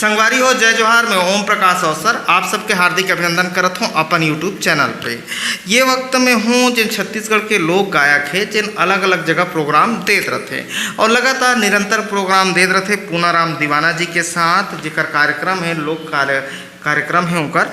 संगवारी हो जय जोहार। मैं ओम प्रकाश अवसर आप सबके हार्दिक अभिनंदन करत हूँ अपन यूट्यूब चैनल पे। ये वक्त में हूँ जिन छत्तीसगढ़ के लोक गायक है जिन अलग अलग जगह प्रोग्राम देत रहते और लगातार निरंतर प्रोग्राम देत रहते पूनाराम दीवाना जी के साथ जेकर कार्यक्रम है लोक कार्यक्रम है ओकर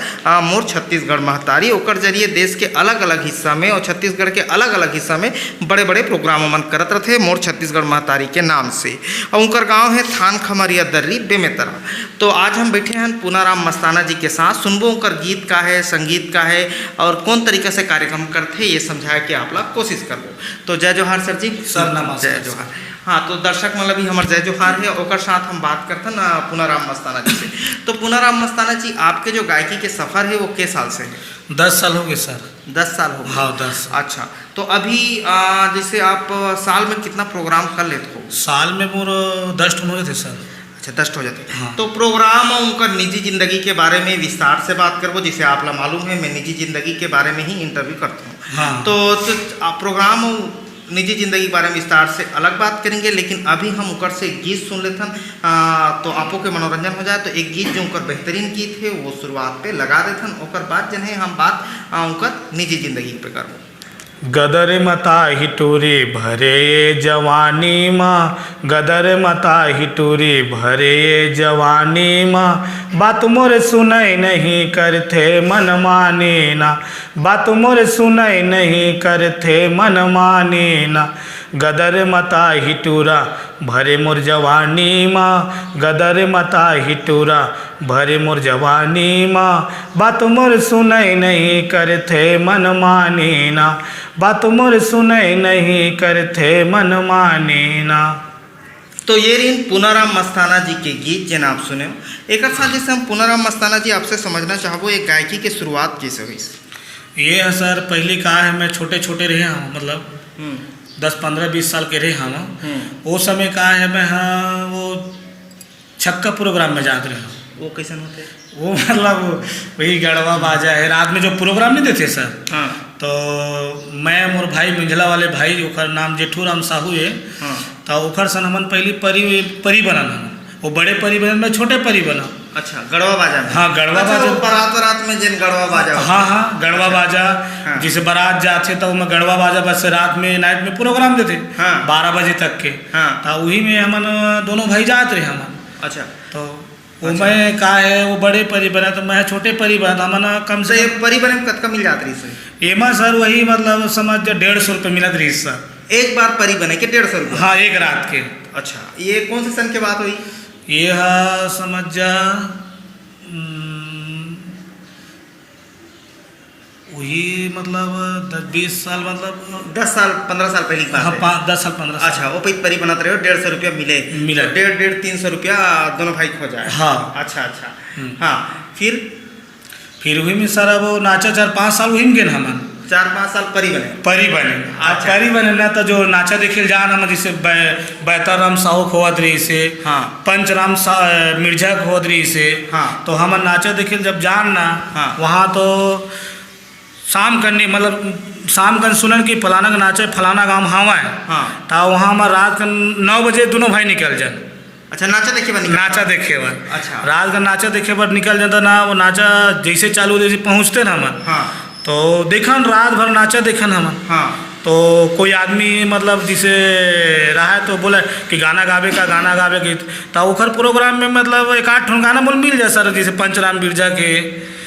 मोर छत्तीसगढ़ महतारी ओकर जरिए देश के अलग अलग हिस्सा में और छत्तीसगढ़ के अलग अलग हिस्सा में बड़े बड़े प्रोग्राम अमन करत रहते मोर छत्तीसगढ़ महतारी के नाम से। और उनकर गांव है थान खमरिया दर्री बेमेतरा। तो आज हम बैठे हैं पूनाराम मस्ताना जी के साथ, सुनबो उनकर गीत का है संगीत का है और कौन तरीके से कार्यक्रम करते ये समझाए के आप लोग कोशिश करबो। तो जय जोहार सर जी। सर नमस्कार। जय जोहार। हाँ, तो दर्शक मतलब भी हमारे जय जोहार है और साथ हम बात करते ना पूनाराम मस्ताना जी से। तो पूनाराम मस्ताना जी आपके जो गायकी के सफ़र है वो किस साल से है? 10 साल हो गए सर। 10 साल हो गए? हाँ 10। अच्छा, तो अभी जैसे आप साल में कितना प्रोग्राम कर लेते हो? साल में मोर 10 हो गए थे सर। अच्छा 10 हो जाते हैं। हाँ। तो प्रोग्राम और उनका निजी जिंदगी के बारे में विस्तार से बात करबो। जैसे आप ला मालूम है मैं निजी जिंदगी के बारे में ही इंटरव्यू करता हूँ। हाँ। तो प्रोग्राम और निजी जिंदगी के बारे में विस्तार से अलग बात करेंगे, लेकिन अभी हम उनकर से गीत सुन लेते हैं तो आपो के मनोरंजन हो जाए। तो एक गीत जो उनकर बेहतरीन गीत है वो शुरुआत पे लगा देते हैं, ओकर बाद जन है हम बात उनकर निजी जिंदगी पे करबो। गदर मता हिटूरी भरे ये जवानी माँ, गदर मता हिटूरी भरे ये जवानी माँ, बात मोर सुनय नहीं करथे मन माने ना, बात मोर सुनय नहीं करथे मन माने ना, गदर मता हिटूरा भरे मोर जवानी माँ, गदर मता हिटूरा भरे मोर जवानी माँ, बात मोर सुनय नहीं करथे मन माने ना, बात मोर सुनय नहीं करथे मन माने ना। तो ये रही पूनाराम मस्ताना जी के गीत जिन आप सुने। एक साथ जैसे हम पूनाराम मस्ताना जी आपसे समझना चाहबो एक गायकी की शुरुआत कैसे हुई? ये है सर, पहले कहा है मैं छोटे छोटे रहे हूँ, मतलब 10-15-20 साल के रहे हम। वो समय कहा है मैं हाँ वो छक्का प्रोग्राम में जाते रहे। वो कैसे होते? वो मतलब वही गढ़वा बाजा है रात में जो प्रोग्राम नहीं देते सर। हाँ। तो मैं मोर भाई मिंझला वाले भाई ओकर नाम जेठूराम साहू है। हाँ। तो ओकर सन हमन पहली परी बनल हम, वो बड़े परी बनल मैं छोटे परी बना। अच्छा, गढ़वा बाजा में? हाँ गढ़वा बाजा। बारात में जिन गढ़वा बाजा। हाँ हाँ गढ़वा बाजा। हाँ। जिसे बारात जाते तो मैं गढ़वा बाजा बस रात में नाइट में प्रोग्राम देते। हाँ। 12 बजे तक के। हाँ। तो वही में हमन दोनों भाई जाते रहे हमन। अच्छा। तो वो मैं कहा है वो बड़े परी बना तो मैं छोटे परी बना, हमन कम से कम परी बने में कतका मिल जात रही सर? एमा सर वही मतलब समझ 150 रुपये मिलत रही सर। एक बार परी बने के 150 रुपये? हाँ एक रात के। अच्छा, ये कौन से सन के बात हुई? ये है समझ जा वही मतलब 10-20 साल मतलब 10 साल 15 साल पहले की बात है। हाँ 10 साल 15 साल। अच्छा, वो परी बनाते रहे 150 रुपया मिले? मिला। 150-300 रुपया दोनों भाई को हो जाए। हाँ। अच्छा अच्छा। हाँ, फिर वही में सर वो नाचा 4-5 साल वही में गए हमन। 4-5 साल परी बने? परी बने। अच्छा। परी बने ना तो जो नाचा देखे जान हम जैसे बैताराम साहू खोवत रही से। हाँ। पंचराम मिर्जा खोवत रही से। हाँ। तो हम नाचा देखे जब जान ना। हाँ। वहाँ तो शाम करने मतलब शाम कर सुनन कि फलाना का नाचे फलाना गाँव हवा है। हाँ। तो वहाँ हमारे रात का 9 बजे दोनों भाई निकल जाए। अच्छा, नाचा देखे बनी? नाचा देखे बार। अच्छा। रात का नाचा देखे बार निकल जाता ना, वो नाचा जैसे चालू जैसे पहुँचते ना हम। हाँ। तो देखन रात भर नाचा देखन हम। हाँ। तो कोई आदमी मतलब जिसे रहा है तो बोला कि गाना गावे के तो ओखर प्रोग्राम में मतलब 1-8 गाना बोल मिल जाए सर, जैसे पंचराम बिरजा के।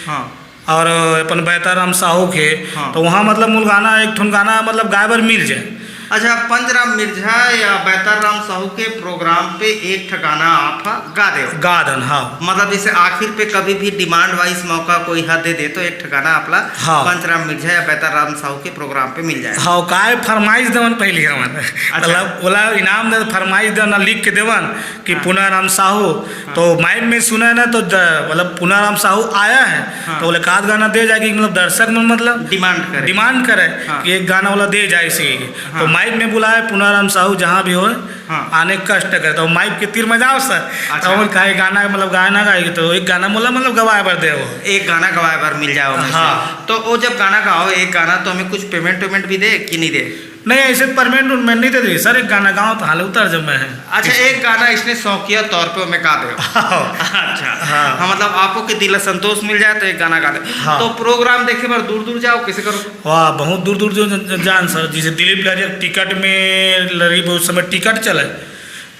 हाँ। और अपन बैताराम साहू के। हाँ। तो वहाँ मतलब मूल गाना 1 गाना मतलब गाय भर मिल जाए। अच्छा, पंचराम मिर्झा या बैताराम साहू के प्रोग्राम पे एक ठिकाना आप गा दे? गा दन। हाँ मतलब जैसे आखिर पे कभी भी डिमांड वाइज मौका कोई हद दे तो एक ठिकाना आपला हाँ। पंचराम मिर्झा या बैताराम साहू के प्रोग्राम पे मिल जाए। हाँ काय फरमाइश देवन पहले हमन। मतलब बोला इनाम दे फरमाइश देना लिख के देवन कि पूनाराम साहू। तो माइक में सुना ना तो मतलब पूनाराम साहू आया है। तो बोले काद गाना दे जाएगी, मतलब दर्शक में मतलब डिमांड करे कि एक गाना वाला दे जाए सी। तो माइक में बुलाए पूनाराम साहू जहाँ भी हो। हाँ। आने कष्ट करे तो माइक के तीर में जाओ सर। अच्छा। तो कहे गाना मतलब गाना गाएगी तो एक गाना मतलब गवाए भर दे, वो एक गाना गवाए भर मिल जाओ। हाँ। तो वो जब गाना गाओ एक गाना तो हमें कुछ पेमेंट भी दे कि नहीं दे? नहीं ऐसे परमानेंट मैं नहीं दे सर, एक गाना गाँव तो हाल उतर जब मैं है। अच्छा, एक गाना इसने शौकिया तौर पे मैं गा दे। अच्छा हाँ, मतलब आपको के दिल संतोष मिल जाए तो एक गाना गा दे। हाँ। तो प्रोग्राम देखे बार दूर दूर जाओ कैसे करो? वाह, बहुत दूर दूर जो जान सर, जैसे दिलीप लहरिया टिकट में लड़ी उस समय टिकट चले,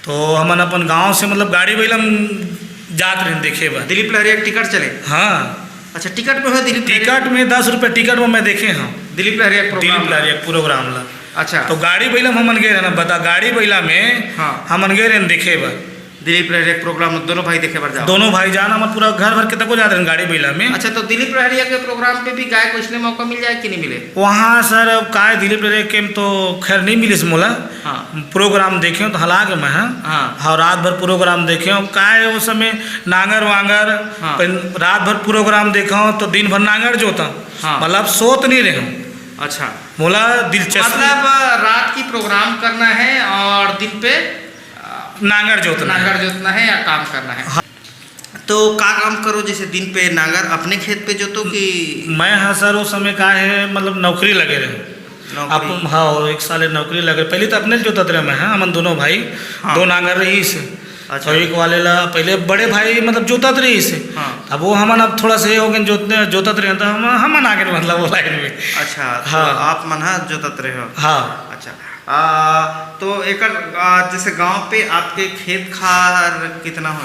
तो हमन अपन गांव से मतलब गाड़ी बैल हम जात रहे देखे बा। दिलीप लहरिया के टिकट चले? हाँ। अच्छा, टिकट में हो दिलीप टिकट में 10 रुपये टिकट में मैं देखे हाँ, दिलीप लहरिया प्रोग्राम ला। अच्छा, तो गाड़ी बैला हमन गए रहे ना, बता गाड़ी बैला में हाँ। हमन गए रहे देखे बा दिलीप लहरिया के प्रोग्राम में दोनों भाई देखे बार जाओ? दोनों भाई जान हम पूरा घर भर के तक जाते रहे गाड़ी बैला में। अच्छा, तो दिलीप लहरिया के प्रोग्राम पे भी गाय को इसने मौका मिल जाए कि नहीं मिले? वहाँ सर अब काय दिलीप लहरिया के तो खैर नहीं मिली मोला। हाँ। प्रोग्राम देखे तो हला के मैं हाँ। और रात भर प्रोग्राम देखे काय उस समय नांगर वांगर। हाँ। रात भर प्रोग्राम देखा तो दिन भर नांगर जोता। हाँ। मतलब सोत नहीं रहे। अच्छा, मोला दिलचस्प मतलब रात की प्रोग्राम करना है और दिन पे नांगर जोतना है या काम करना है। हाँ। तो का काम करो, जैसे दिन पे नांगर अपने खेत पे जोतो कि? मैं हाँ सर उस समय का है मतलब नौकरी लगे रहे। आप हाँ 1 साल नौकरी लगे, पहले तो अपने जोतत रहे मैं। हाँ, हम दोनों भाई। हाँ। 2 नांगर रही से। अच्छा। एक वाले ला पहले बड़े भाई मतलब जोतत रही से। हाँ। अब वो हमन अब थोड़ा सा हो गए जोतत रहे तो हमन आगे मतलब वो लाइन में। अच्छा। हाँ। तो आप मन जोतत रहे हो? हाँ। अच्छा, तो एक जैसे गांव पे आपके खेत खार कितना हो?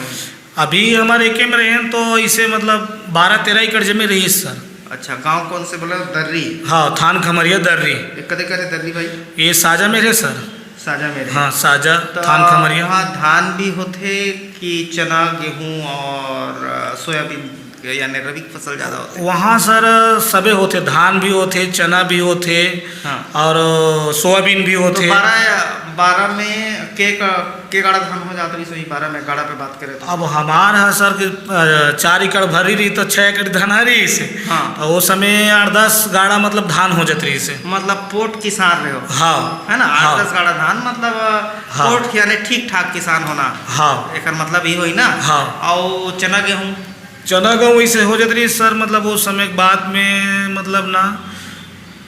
अभी हमारे एक में रहे तो इसे मतलब 12-13 एकड़ जमीन रही सर। अच्छा, गांव कौन से बोला? दर्री? हाँ, थान खमरिया दर्री। कदे करे दर्री भाई? ये साजा मेरे सर। साजा मेरे? हाँ, साजा तो थान खमरिया। हाँ, धान भी होते कि चना गेहूँ और सोयाबीन यानी रबी फसल ज़्यादा होते? वहाँ सर सबे होते, धान भी होते, चना भी होते। हाँ। और सोयाबीन भी होते। तो 12 में के गाड़ा धान हो जाता है? सही 12 में गाड़ा पे बात करें तो? अब हमारा है सर कि 4 एकड़ भरी रही तो 6 एकड़ धान हरी से। हाँ। तो वो समय 8-10 गाड़ा मतलब धान हो जाती रही से। मतलब पोट किसान रहे हो? हाँ, है ना। 8-10 हाँ। गाड़ा धान मतलब हाँ। पोट यानी ठीक ठाक किसान होना। हाँ, एक मतलब ये हुई ना। हाँ। और चना गेहूँ? चना गेहूँ वैसे हो जाती रही सर, मतलब वो समय बाद में मतलब ना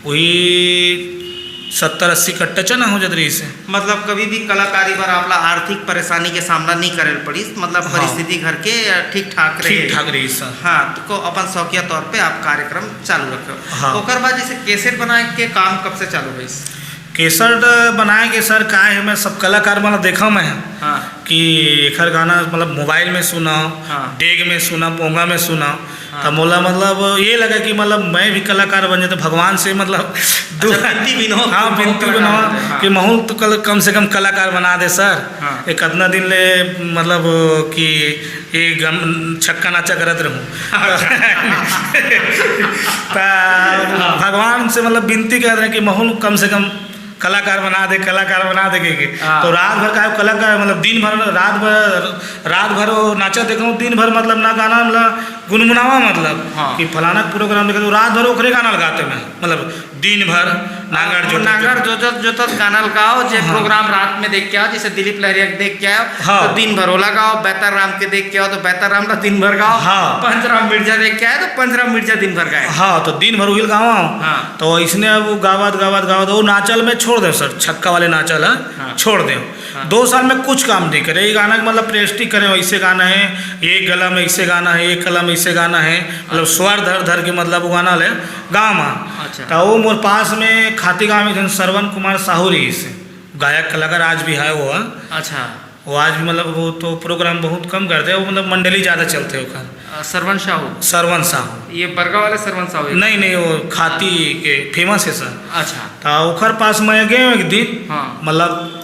वही 70-80 कट्टा चना हो जाती रही से। मतलब कभी भी कलाकारी बार आपला आर्थिक परेशानी के सामना नहीं करे पड़ी? मतलब हाँ। परिस्थिति घर के ठीक ठाक रही सर। हाँ, तो अपन शौकिया तौर पे आप कार्यक्रम चालू रखो। हाँ। ओकर बाद जैसे कैसेट बनाए के काम कब से चालू हुई? केसट बनाए के सर का है, मैं सब कलाकार मतलब देखा मैं। हाँ। कि एक गाना मतलब मोबाइल में सुना। हाँ। डेग में सुना, पोंगा में सुना। हाँ। तो मोला मतलब ये लगा कि मतलब मैं भी कलाकार बन जाते, भगवान से मतलब बिनती बिनो। हाँ, बिनती बिनो। हाँ। कि महू तो कम से कम कलाकार बना दे सर। हाँ। एक कितना दिन ले मतलब कि ये छक्का नाचा करत रहूँ। भगवान से मतलब बिनती कर रहे कि महू कम से कम कलाकार बना दे के। तो रात भर का कलाकार मतलब दिन भर रात भर वो नाचा देखा, दिन भर मतलब ना गाना मतलब गुनगुनावा मतलब। हाँ। कि फलाना प्रोग्राम देखे तो रात भर ओखरे गाना लगाते मैं मतलब दिन भर नागर जोतत गाना लगाओ। जो हाँ। प्रोग्राम रात में देख के आओ, जैसे दिलीप लहरिया के देख के आओ। हाँ। तो दिन भर ओला गाओ। बेहतर राम के देख के आओ तो बेहतर राम का दिन भर गाओ। हाँ। पंचराम मिर्जा देख के आए तो पंचराम मिर्जा दिन भर गाए। हाँ, तो दिन भर उहिल गावा। हाँ। तो इसने अब गावत वो नाचल में छोड़ दे सर, छक्का वाले नाचल है। हाँ। छोड़ दे। हाँ। 2 साल में कुछ काम नहीं करे, ये गाना मतलब प्रेस्टिक करे वैसे गाना है, ये गला में ऐसे गाना है, ये कला में ऐसे गाना है, मतलब स्वर धर के मतलब वो गाना ले गाँव में। अच्छा। तो वो मोर पास में खाती गाँव में श्रवण कुमार साहू रही से गायक कलाकार आज भी है वो। अच्छा। वो आज भी मतलब वो तो प्रोग्राम बहुत कम करते हैं, वो मतलब मंडली ज़्यादा चलते हैं। श्रवण साहू ये बरगा वाले श्रवण साहू? नहीं, वो खाती के फेमस है सर। अच्छा। तो ओखर पास मैं गए एक दिन। हाँ। मतलब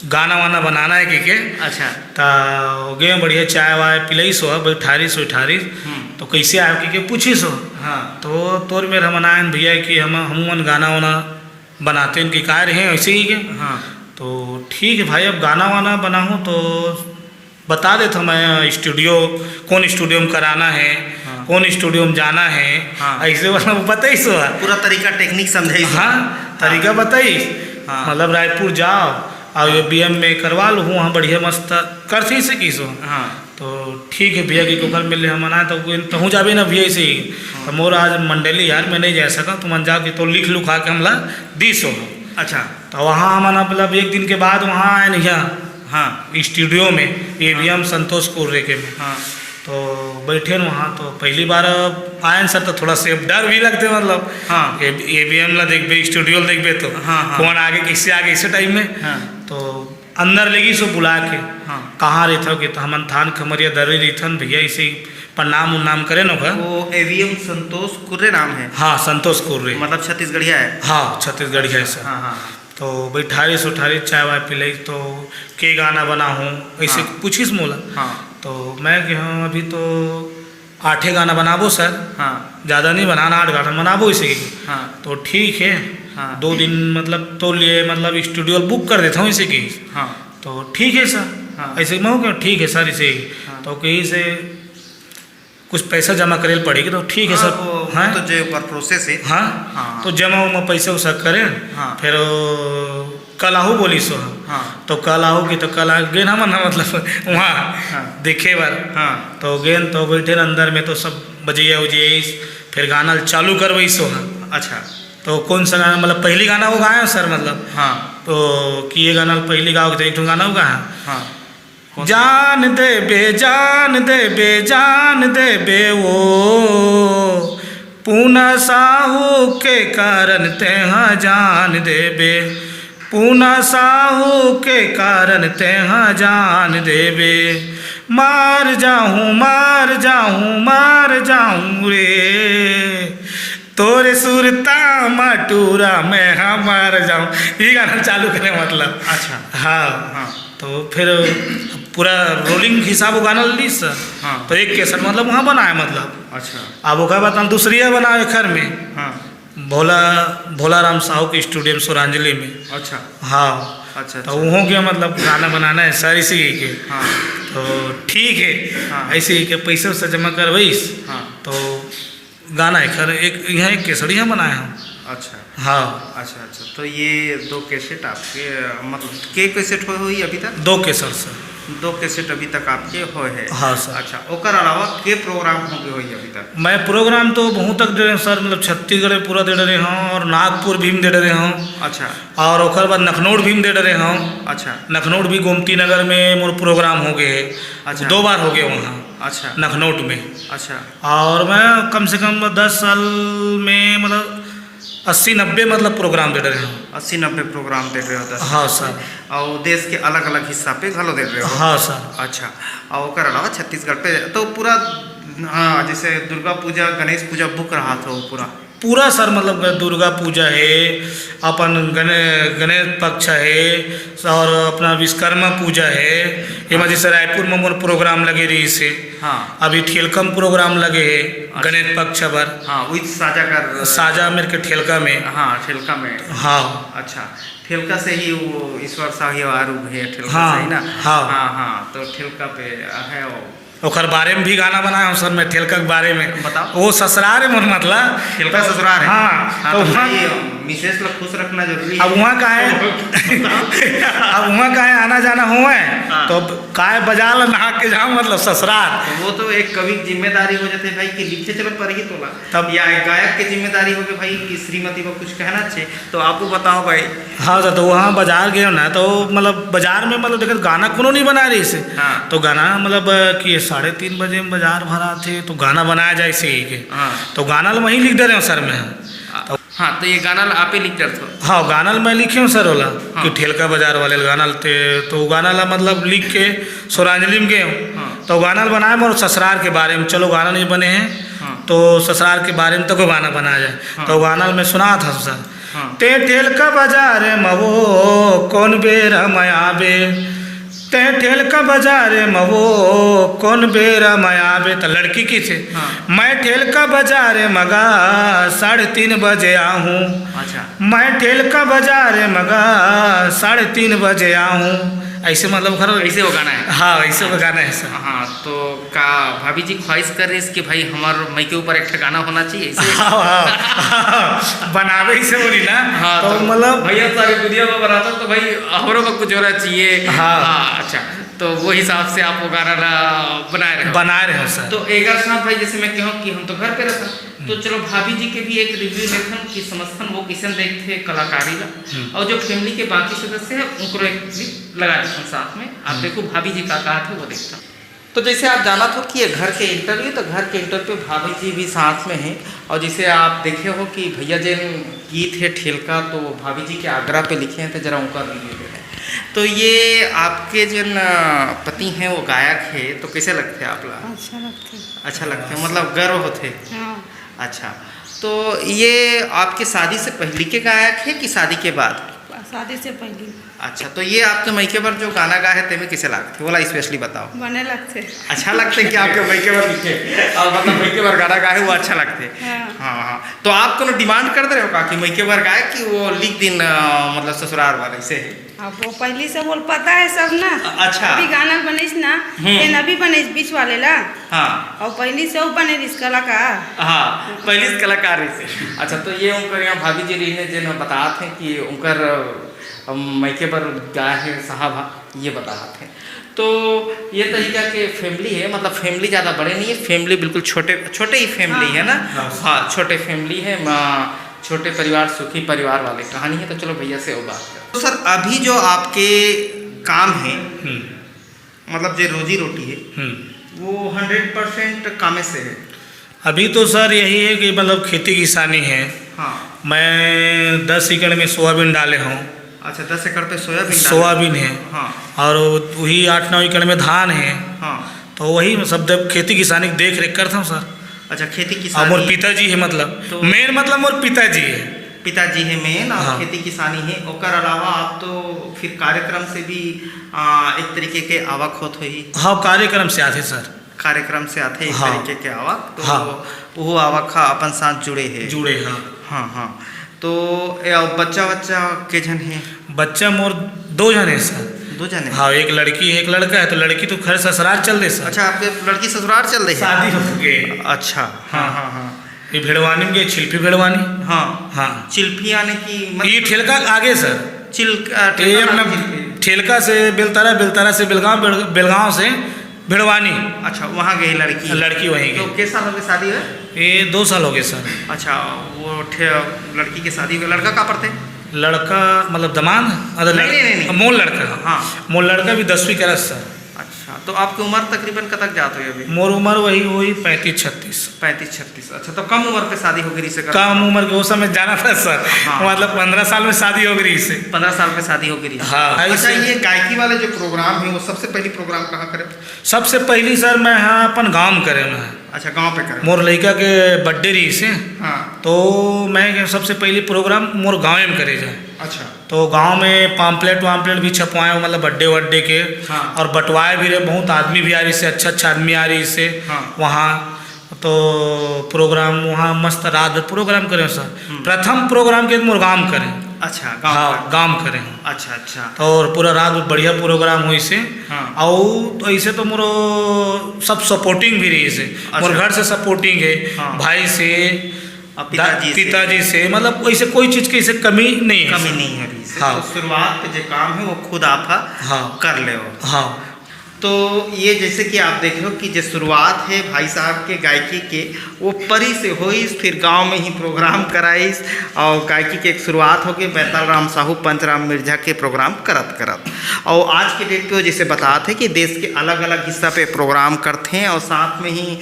गाना वाना बनाना है के। अच्छा। तो गए बढ़िया चाय वाय पिलाई सो बैठारी तो कैसे आए के पूछी सो। हाँ। तो तोर मेरे हम आयन भैया कि हम गाना वाना बनाते हैं कि का रहे ऐसे ही के। हाँ। तो ठीक है भाई, अब गाना वाना बनाऊँ तो बता देता मैं स्टूडियो कौन स्टूडियो में कराना है। हाँ। कौन स्टूडियो में जाना है। हाँ। ऐसे वाला बताई सो पूरा तरीका टेक्निक समझाई। हाँ, तरीका बताई। हाँ। मतलब रायपुर जाओ और ये BM में करवा लो, वहाँ बढ़िया मस्त कर से की सो। हाँ। तो ठीक है भैया की कोकर मिले हम आना तो हूँ जाबे ना भैया से ही। हाँ। तो मोर आज मंडली यार मैं नहीं जा सका, तुम जाओ कि तो लिख लुखा के हमला 200 अच्छा। तो वहाँ मतलब एक दिन के बाद वहाँ आए नहीं हाँ स्टूडियो में AVM संतोष कुर्रे के में। हाँ तो बैठे न वहाँ, तो पहली बार आए सर तो थोड़ा से डर भी लगते मतलब। हाँ AVM ला देखबे स्टूडियो देखबे तो हाँ कौन आगे किससे आगे इसे टाइम में। हाँ तो अंदर लगी सो बुला के हाँ कहाँ रहता हो कि तो हमन थान खमरिया दर्री रहथन भैया इसे प्रणाम उन्नाम करे न वो AVM संतोष कुर्रे नाम है। हाँ संतोष कुर्रे मतलब छत्तीसगढ़िया है। हाँ छत्तीसगढ़ी है सर। हाँ हाँ तो बैठारी सुठारी चाय वाय पिलाई तो के गाना बना हूँ ऐसे हाँ। पूछिस मोला। हाँ तो मैं कि हाँ अभी तो 8 गाना बनाबो सर, हाँ ज़्यादा नहीं बनाना, 8 गाना बनाबो इसे। हाँ तो ठीक है हाँ 2 दिन मतलब तो लिए मतलब स्टूडियो बुक कर देता हूँ इसे की। हाँ तो ठीक है सर। हाँ। ऐसे मैं क्या ठीक है सर इसे। हाँ। तो कहीं से कुछ पैसा जमा करे पड़ेगी तो ठीक है सर। हाँ तो जो ऊपर प्रोसेस है। हाँ हाँ। तो जमा उमा पैसा उसा करें। हाँ। फिर कल आहू बोली सो। हाँ तो कल आहू की तो कल गे ना मन मतलब वहाँ हाँ। देखे बार। हाँ तो गेन तो बैठे अंदर में तो सब बजिया उजिया फिर गाना चालू करवई सो। अच्छा। तो कौन सा गाना मतलब पहली गाना वो गाया सर मतलब। हाँ तो कि ये गाना पहली गाओ तो एक गाना वो गाया हाँ जान दे बे वो पूना साहू के कारण तेहा जान दे बे, पूना साहू के कारण तेहा जान दे बे, मार जाऊँ रे तोरे सुरता मटूरा मैं मार जाऊँ। ये गाना चालू करें मतलब। अच्छा। हाँ हाँ तो फिर पूरा रोलिंग हिसाब गाना ली सर। हाँ तो एक केसर मतलब वहाँ बनाए मतलब। अच्छा। अब ओका बाद दूसरी बनाए घर में हाँ भोला राम साहू के स्टूडियो सुरांजली में। अच्छा। हाँ अच्छा तो वहाँ के मतलब गाना बनाना है सर इसी के। हाँ तो ठीक है हाँ। ऐसे ही के पैसे वैसे जमा करवाइस। हाँ तो गाना है खर एक यहाँ एक केसड़िया बनाए हम। अच्छा। हाँ अच्छा अच्छा तो ये 2 कैसेट आपके मतलब के कैसेट हुई अभी तक? 2 केसर सर। 2 कैसेट अभी तक आपके हो है। हाँ सर। अच्छा ओकर अलावा के प्रोग्राम हो गए हुई अभी तक? मैं प्रोग्राम तो बहुत तक दे रहे सर मतलब छत्तीसगढ़ में पूरा दे रहे हूँ और नागपुर भी दे रहे हूँ। अच्छा। और ओकर बाद लखनऊ भी दे रहे हूँ। अच्छा। लखनऊ भी गोमती नगर में मोर प्रोग्राम हो गए। अच्छा। 2 बार हो गए वहाँ अच्छा। लखनऊ में। अच्छा। और मैं कम से कम 10 साल में मतलब 80-90 मतलब प्रोग्राम दे रहे हूँ। 80-90 प्रोग्राम दे रहे हो 10? हाँ सर। और देश के अलग अलग हिस्सा पे घलो दे रहे हो? हाँ सर। अच्छा। और ओकर अलावा छत्तीसगढ़ पे तो पूरा हाँ जैसे दुर्गा पूजा गणेश पूजा बुक रहा था वो पूरा सर मतलब दुर्गा पूजा है अपन गणेश पक्ष है और अपना विश्वकर्मा पूजा है। ये जैसे रायपुर में मोर प्रोग्राम लगे रही से। हाँ अभी ठेलकम प्रोग्राम लगे है गणेश पक्ष पर। हाँ विथ साजा मेरे के ठेलका में। हाँ ठेलका में। हाँ अच्छा ठेलका से ही वो ईश्वर शाही आरूप है ठेलका हाँ, से ही ना? हाँ हाँ हाँ तो ठेलका पे है वो ओकर बारे में भी गाना बनाया हूँ सर मैं ठेलका के बारे में। बताओ। वो ससुराल है मोर मतलब ठेलका ससुराल है। हाँ तो वहाँ मिसेस लोग खुश रखना जरूरी है। अब वहाँ का है अब वहाँ का है आना जाना हुआ है। हाँ। तो काय बाजार नहा के जाऊँ मतलब ससुराल। वो तो एक कवि की जिम्मेदारी हो जाती है भाई कि लिखे चलो पर ही तोला तब या एक गायक की जिम्मेदारी हो गई भाई कि श्रीमती को कुछ कहना चाहिए तो आपको बताओ भाई। हाँ सर तो वहाँ बाजार गए ना तो मतलब बाजार में मतलब देखो गाना कोनो नहीं बना रही से। हाँ। तो गाना मतलब कि 3:30 बजे में बाजार भरा थे तो गाना बनाया जाए इसे के। हाँ। तो गाना वहीं लिख दे रहे हो सर मैं। हाँ तो ये गाना आप ही लिख कर दो। हाँ गाना मैं लिखे हूँ सर वाला हाँ। कि ठेलका बाजार वाले गाना थे तो गाना ला मतलब लिख के सुरांजली में गए हूँ। हाँ। तो गाना बनाए और ससुराल के बारे में चलो गाना नहीं बने हैं। हाँ। तो ससुराल के बारे में तो कोई गाना बनाया जाए। हाँ। तो गाना में सुना था सर। हाँ। ते ठेलका बाजार मवो कौन बेर मयाबे, ते ठेलका बाजार मवो कौन बेरा मयाबे। तो लड़की की थे। हाँ। मैं ठेलका बाजार मगा 3:30 बजे आऊँ। अच्छा। मैं ठेलका बाजार मगा 3:30 बजे आऊँ। ऐसे मतलब घर ऐसे वो गाना है। हाँ ऐसे वो गाना है सर। हाँ तो का भाभी जी ख्वाहिश कर रही है कि भाई हमारे मई के ऊपर एक गाना होना चाहिए ऐसे? हाँ बनावे से बोली ना। हाँ तो मतलब भैया सारी दुनिया में बनाता तो भाई हमारे को कुछ होना चाहिए। हाँ। अच्छा तो वो हिसाब से आप वो गाना बनाए रहे हो। बनाए रहे हो सर। तो एगर साहब भाई जैसे मैं कहूँ कि हम तो घर पे रहता, तो चलो भाभी जी के भी एक रिव्यू लेखन कि समझथन वो किसन देखते कलाकारी ला, और जो फैमिली के बाकी सदस्य है उनको एक क्लिप लगा देते साथ में, आप देखो भाभी जी का कहा थे वो देखता। तो जैसे आप जाना तो कि ये घर के इंटरव्यू, तो घर के इंटरव्यू पे भाभी जी भी साथ में हैं, और जैसे आप देखे हो कि भैया जिन गीत है ठेलका, तो भाभी जी के आगरा पे लिखे हैं, तो जरा उनका रिव्यू दे रहे हैं। तो ये आपके जिन पति हैं वो गायक है, तो कैसे लगते हैं आप लोग? अच्छा लगते। अच्छा लगते हैं, मतलब गर्व होते। हाँ। अच्छा, तो ये आपके शादी से पहले के गायक है कि शादी के बाद? शादी से पहले। अच्छा, तो ये आपके मैके पर जो गाना गाए थे में कैसे लगते, बोला स्पेशली बताओ। बने लगते। अच्छा लगते कि आपके मैके पर लिखे और मतलब मैके पर गाना गाए वो अच्छा लगते। हाँ हाँ। तो आप कोनो डिमांड कर दे रहे हो का कि मैके पर गाए कि वो लिख दिन मतलब ससुराल वाले से? अब वो पहले से बोल पता है सब ना। अच्छा। अभी गाना बनेस ना, ये अभी बनेस बीच वाले ला। हाँ। और पहले से वो बने इस कलाकार। हाँ, पहले इस कलाकार से। अच्छा, तो ये उनकर यहाँ भाभी जी रही जिन बता थे कि उनकर मैके पर गाय है साहब, ये बता थे। तो ये तरीका के फैमिली है, मतलब फैमिली ज़्यादा बड़े नहीं है, फैमिली बिल्कुल छोटे ही फैमिली है ना। हाँ, छोटे फैमिली है, छोटे परिवार सुखी परिवार वाले कहानी है। तो चलो भैया से वो बात करें। तो सर अभी जो आपके काम है, मतलब जो रोजी रोटी है वो 100% कामे से है? अभी तो सर यही है कि मतलब खेती किसानी है। हाँ। मैं 10 एकड़ में सोयाबीन डाले हूँ। अच्छा, 10 एकड़ पे सोयाबीन है। हाँ। और वही 8-9 एकड़ में धान है। हाँ। तो वही सब जब खेती किसानी की देख रेख करता हूँ सर। अच्छा, खेती और किसानी। मोर पिताजी है, मतलब तो मेन मतलब मोर पिताजी है। पिताजी है मेन, और हाँ। खेती किसानी है। और अलावा आप तो फिर कार्यक्रम से भी एक तरीके के आवक होत हुई। हाँ, कार्यक्रम से आते सर। कार्यक्रम से आते एक हाँ। तरीके के आवक, तो हाँ। वो आवक अपन साथ जुड़े है। जुड़े, हाँ। हाँ हाँ। तो बच्चा के जन है? बच्चा मोर 2 जन है सर। 2 जन है? हाँ, एक लड़की है एक लड़का है। तो लड़की तो खैर ससुराल चल रही सर। अच्छा, आपके लड़की ससुराल चल रही है? शादी हो गई। अच्छा। हाँ हाँ हाँ। ये भिड़वानी में गई, छिलपी भिड़वानी। हाँ हाँ। चिल्फी आने की ये ठेलका आगे सर। ये अपना ठेलका से बेलतारा, बेलतारा से बेलगांव, बेलगांव से भिड़वानी। अच्छा, वहाँ गई लड़की? लड़की वहीं गई। तो किस साल हो गई शादी है? ये 2 साल हो गए सर। अच्छा, वो लड़की की शादी हुई, लड़का कहाँ पढ़ते? लड़का मतलब दमाद? नहीं। मोर लड़का। हाँ। मोर लड़का भी 10वीं क्लास सर। अच्छा, तो आपकी उम्र तकरीबन कब तक जाती है अभी? मोर उम्र वही 35-36। 35-36। अच्छा, तो कम उम्र पे शादी हो गई इससे? कम उम्र के वो समय जाना था सर। हाँ। मतलब 15 साल में शादी हो गई इससे। 15 साल में शादी हो गई। हाँ। अच्छा, ये गायकी वाले जो प्रोग्राम है वो सबसे पहली प्रोग्राम कहाँ करे? सबसे पहली सर मैं यहाँ अपन गाँव में करे मैं। अच्छा, गांव पे करे? मोर लड़का के बर्थडे रही से। हाँ। तो मैं सबसे पहली प्रोग्राम मोर गाँव में करे जाए। अच्छा। तो गांव में पाम्पलेट भी छपवाए, मतलब बर्थडे के। हाँ। और बंटवाए भी रहे, बहुत आदमी भी आ रही से, अच्छा आदमी आ रही से। हाँ। वहाँ तो प्रोग्राम वहाँ मस्त रात भर प्रोग्राम करें सर। प्रथम प्रोग्राम के मुरगाम करें। अच्छा, गांव? हाँ, गाँव करें। अच्छा अच्छा। और पूरा रात भर बढ़िया प्रोग्राम हुई से। हाँ। और तो ऐसे तो मोरो सब सपोर्टिंग भी रही से। मोर घर से सपोर्टिंग है। हाँ। भाई से, पिताजी से, मतलब वैसे कोई चीज़ की ऐसे कमी नहीं है। कमी नहीं है रही से। हाँ। तो शुरुआत पे जो काम है वो खुद आप हाँ कर ले। हाँ। तो ये जैसे कि आप देख लो कि जो शुरुआत है भाई साहब के गायकी के वो परी से हुई, फिर गांव में ही प्रोग्राम कराइस और गायकी के एक शुरुआत हो गई बैताल राम साहू पंचराम मिर्जा के प्रोग्राम करत। और आज के डेट पे जैसे बताते कि देश के अलग अलग हिस्सा पे प्रोग्राम करते हैं और साथ में ही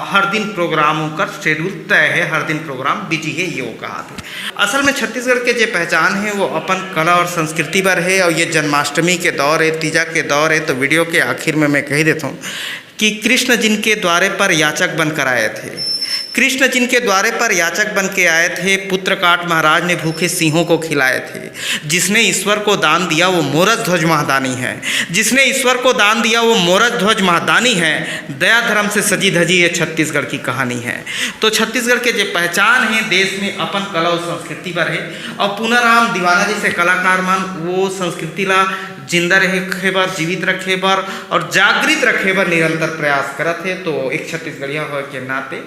हर दिन प्रोग्रामों का शेड्यूल तय है, हर दिन प्रोग्राम बिजी है, ये वो कहा थे। असल में छत्तीसगढ़ के जो पहचान है वो अपन कला और संस्कृति पर है। और ये जन्माष्टमी के दौर है, तीजा के दौर है। तो वीडियो के आखिर में मैं कह देता हूँ कि कृष्ण जिनके द्वारे पर याचक बनकर आए थे, कृष्ण जिनके द्वारे पर याचक बन के आए थे, पुत्रकाट महाराज ने भूखे सिंहों को खिलाए थे। जिसने ईश्वर को दान दिया वो मोरज ध्वज महादानी है, जिसने ईश्वर को दान दिया वो मोरज ध्वज महादानी है। दया धर्म से सजी धजी ये छत्तीसगढ़ की कहानी है। तो छत्तीसगढ़ के जो पहचान है देश में अपन कला और संस्कृति पर है। और पूनाराम दीवाना जैसे कलाकार मान वो संस्कृति ला जिंदा रखे बर, जीवित रखे बर और जागृत रखे बर निरंतर प्रयास करत है। तो एक छत्तीसगढ़िया हो के नाते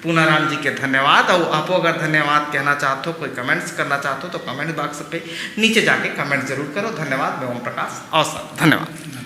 पूनाराम जी के धन्यवाद। और आप अगर धन्यवाद कहना चाहते हो, कोई कमेंट्स करना चाहते हो तो कमेंट बॉक्स पे नीचे जाके कमेंट जरूर करो। धन्यवाद। मैं ओम प्रकाश औसत, धन्यवाद।